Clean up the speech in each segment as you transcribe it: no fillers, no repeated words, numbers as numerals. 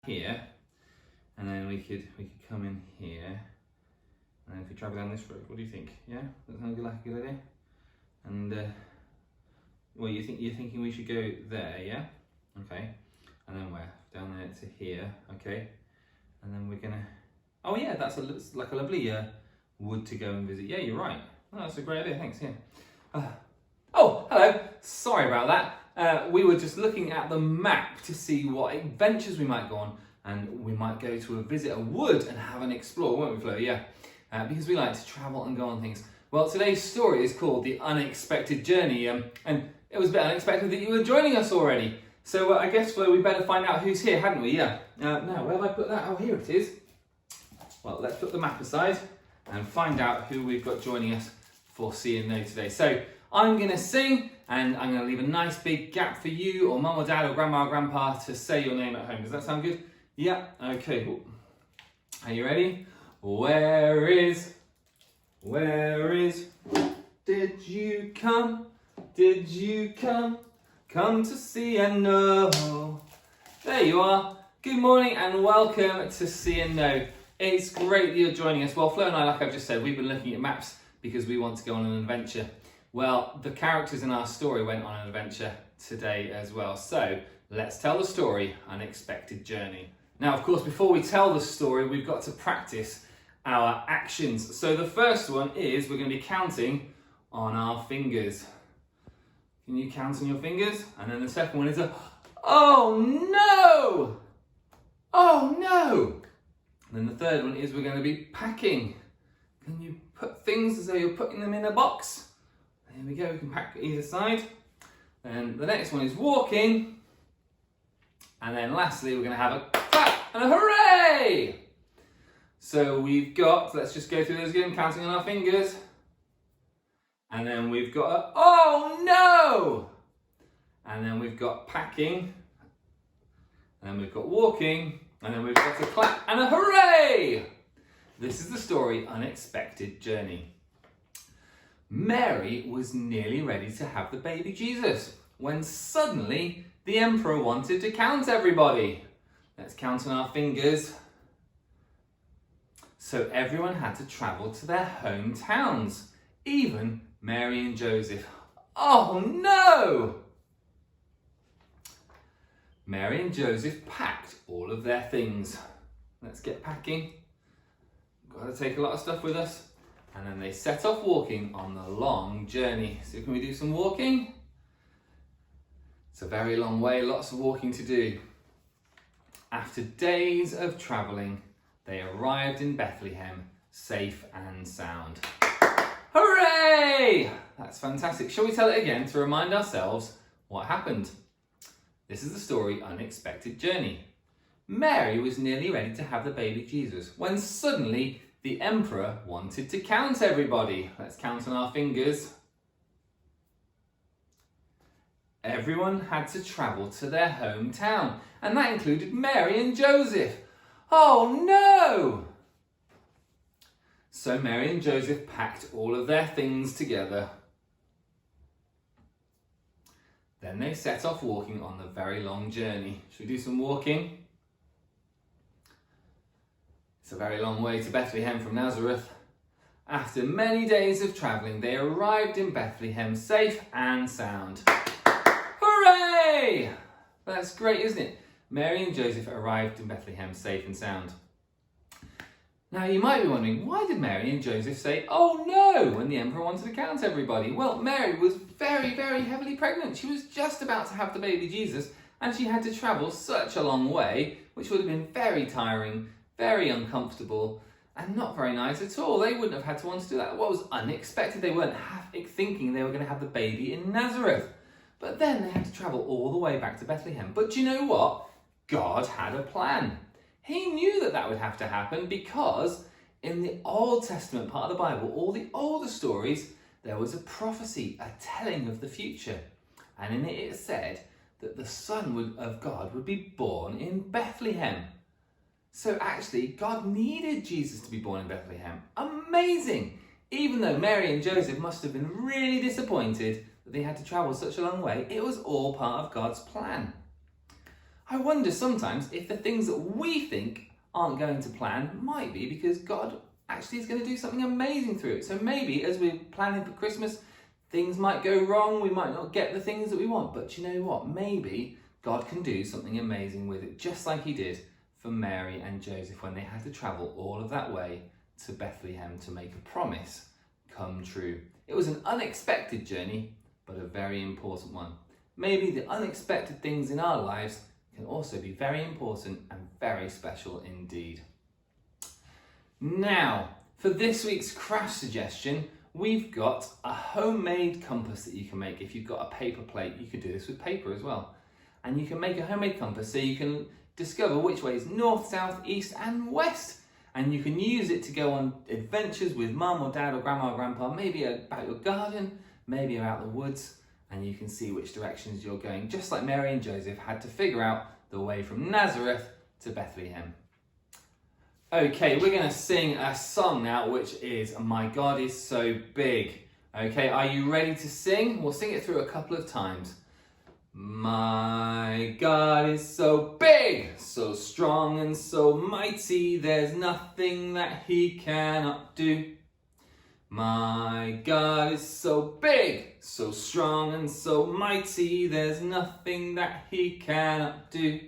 here, and then we could come in here, and if we travel down this road, what do you think? Yeah, that sounds like a good idea. And well, you're thinking we should go there, yeah? Okay, and then where? Down there to here, okay, and then we're gonna. Oh yeah, that's like a lovely wood to go and visit. Yeah, you're right. Oh, that's a great idea. Thanks. Yeah. Oh, hello. Sorry about that. We were just looking at the map to see what adventures we might go on, and we might go to visit a wood and have an explore, won't we, Flo? Yeah, because we like to travel and go on things. Well, today's story is called The Unexpected Journey, and it was a bit unexpected that you were joining us already. So I guess, Flo, we better find out who's here, hadn't we? Yeah. Now, where have I put that? Oh, here it is. Well, let's put the map aside and find out who we've got joining us for See and Know today. So I'm going to sing, and I'm going to leave a nice big gap for you or mum or dad or grandma or grandpa to say your name at home. Does that sound good? Yeah, okay. Cool. Are you ready? Where is, did you come to see and know? There you are. Good morning and welcome to See and Know. It's great that you're joining us. Well, Flo and I, like I've just said, we've been looking at maps because we want to go on an adventure. Well, the characters in our story went on an adventure today as well. So let's tell the story, Unexpected Journey. Now, of course, before we tell the story, we've got to practice our actions. So the first one is we're going to be counting on our fingers. Can you count on your fingers? And then the second one is oh no! Oh no! And then the third one is we're going to be packing. Can you put things as though you're putting them in a box? There we go, we can pack either side. And the next one is walking. And then lastly, we're going to have a clap and a hooray! So we've got, let's just go through those again, counting on our fingers. And then we've got a, oh no! And then we've got packing. And then we've got walking. And then we've got a clap and a hooray! This is the story, Unexpected Journey. Mary was nearly ready to have the baby Jesus when suddenly the emperor wanted to count everybody. Let's count on our fingers. So everyone had to travel to their hometowns, even Mary and Joseph. Oh no! Mary and Joseph packed all of their things. Let's get packing. Got to take a lot of stuff with us. And then they set off walking on the long journey. So can we do some walking? It's a very long way, lots of walking to do. After days of travelling, they arrived in Bethlehem, safe and sound. Hooray! That's fantastic. Shall we tell it again to remind ourselves what happened? This is the story, Unexpected Journey. Mary was nearly ready to have the baby Jesus when suddenly the emperor wanted to count everybody. Let's count on our fingers. Everyone had to travel to their hometown, and that included Mary and Joseph. Oh no! So Mary and Joseph packed all of their things together. Then they set off walking on the very long journey. Should we do some walking? It's a very long way to Bethlehem from Nazareth. After many days of travelling, they arrived in Bethlehem safe and sound. Hooray! That's great, isn't it? Mary and Joseph arrived in Bethlehem safe and sound. Now you might be wondering, why did Mary and Joseph say, oh no, when the emperor wanted to count everybody? Well, Mary was very, very heavily pregnant. She was just about to have the baby Jesus, and she had to travel such a long way, which would have been very tiring, very uncomfortable, and not very nice at all. They wouldn't have had to want to do that. What was unexpected? They weren't thinking they were going to have the baby in Nazareth. But then they had to travel all the way back to Bethlehem. But do you know what? God had a plan. He knew that that would have to happen because in the Old Testament part of the Bible, all the older stories, there was a prophecy, a telling of the future. And in it said that the Son of God would be born in Bethlehem. So actually, God needed Jesus to be born in Bethlehem. Amazing! Even though Mary and Joseph must have been really disappointed that they had to travel such a long way, it was all part of God's plan. I wonder sometimes if the things that we think aren't going to plan might be because God actually is going to do something amazing through it. So maybe as we're planning for Christmas, things might go wrong, we might not get the things that we want, but you know what? Maybe God can do something amazing with it, just like he did for Mary and Joseph when they had to travel all of that way to Bethlehem to make a promise come true. It was an unexpected journey, but a very important one. Maybe the unexpected things in our lives can also be very important and very special indeed. Now, for this week's craft suggestion, we've got a homemade compass that you can make. If you've got a paper plate, you could do this with paper as well. And you can make a homemade compass so you can discover which way is north, south, east and west. And you can use it to go on adventures with mum or dad or grandma or grandpa, maybe about your garden, maybe about the woods, and you can see which directions you're going, just like Mary and Joseph had to figure out the way from Nazareth to Bethlehem. Okay, we're going to sing a song now, which is My God is So Big. Okay, are you ready to sing? We'll sing it through a couple of times. My God is so big, so strong and so mighty, there's nothing that he cannot do. My God is so big, so strong and so mighty, there's nothing that he cannot do.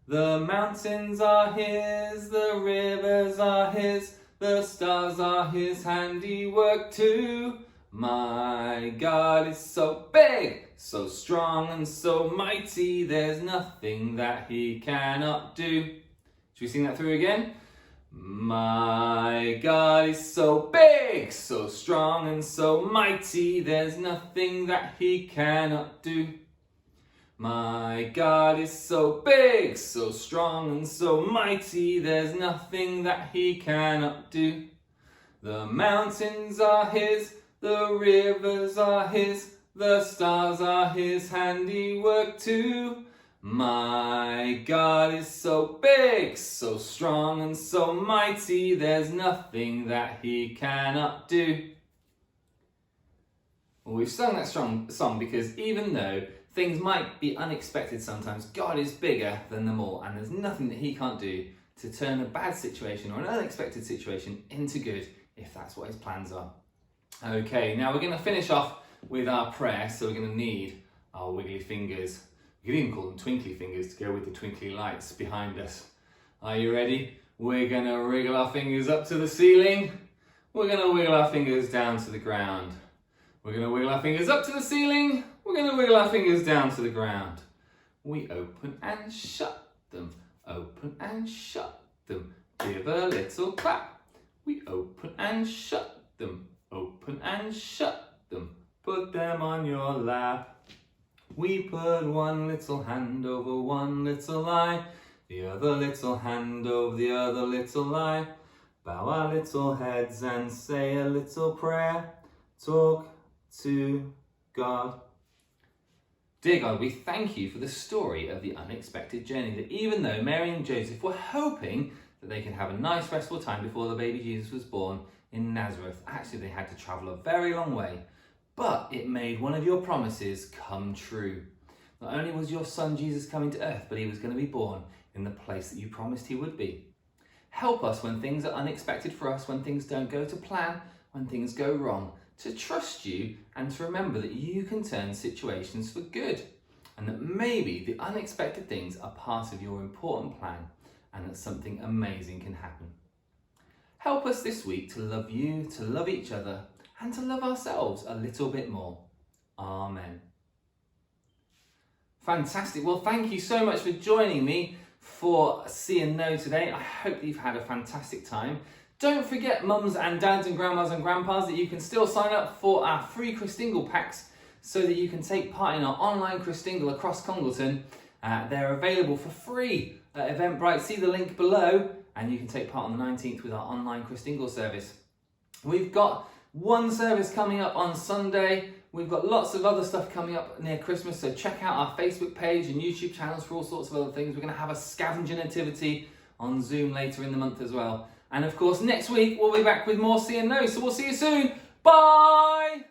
The mountains are his, the rivers are his, the stars are his handiwork too. My God is so big, so strong and so mighty, there's nothing that he cannot do. Should we sing that through again? My God is so big, so strong and so mighty, there's nothing that he cannot do. My God is so big, so strong and so mighty, there's nothing that he cannot do. The mountains are his, the rivers are his, the stars are his handiwork too. My God is so big, so strong and so mighty, there's nothing that he cannot do. Well, we've sung that song because even though things might be unexpected sometimes, God is bigger than them all, and there's nothing that he can't do to turn a bad situation or an unexpected situation into good if that's what his plans are. Okay, now we're going to finish off with our prayer, so we're going to need our wiggly fingers. You could even call them twinkly fingers to go with the twinkly lights behind us. Are you ready? We're going to wriggle our fingers up to the ceiling. We're going to wiggle our fingers down to the ground. We're going to wiggle our fingers up to the ceiling. We're going to wiggle our fingers down to the ground. We open and shut them. Open and shut them. Give a little clap. We open and shut them. Open and shut them. Put them on your lap. We put one little hand over one little eye, the other little hand over the other little eye. Bow our little heads and say a little prayer. Talk to God. Dear God, we thank you for the story of the unexpected journey, that even though Mary and Joseph were hoping that they could have a nice restful time before the baby Jesus was born in Nazareth, actually they had to travel a very long way. But it made one of your promises come true. Not only was your son Jesus coming to earth, but he was going to be born in the place that you promised he would be. Help us when things are unexpected for us, when things don't go to plan, when things go wrong, to trust you and to remember that you can turn situations for good, and that maybe the unexpected things are part of your important plan and that something amazing can happen. Help us this week to love you, to love each other, and to love ourselves a little bit more. Amen. Fantastic. Well, thank you so much for joining me for See and Know today. I hope that you've had a fantastic time. Don't forget, mums and dads and grandmas and grandpas, that you can still sign up for our free Christingle packs so that you can take part in our online Christingle across Congleton. They're available for free at Eventbrite. See the link below and you can take part on the 19th with our online Christingle service. We've got one service coming up on Sunday. We've got lots of other stuff coming up near Christmas, so check out our Facebook page and YouTube channels for all sorts of other things. We're going to have a scavenger nativity on Zoom later in the month as well. And of course, next week we'll be back with more See and Know, so we'll see you soon. Bye!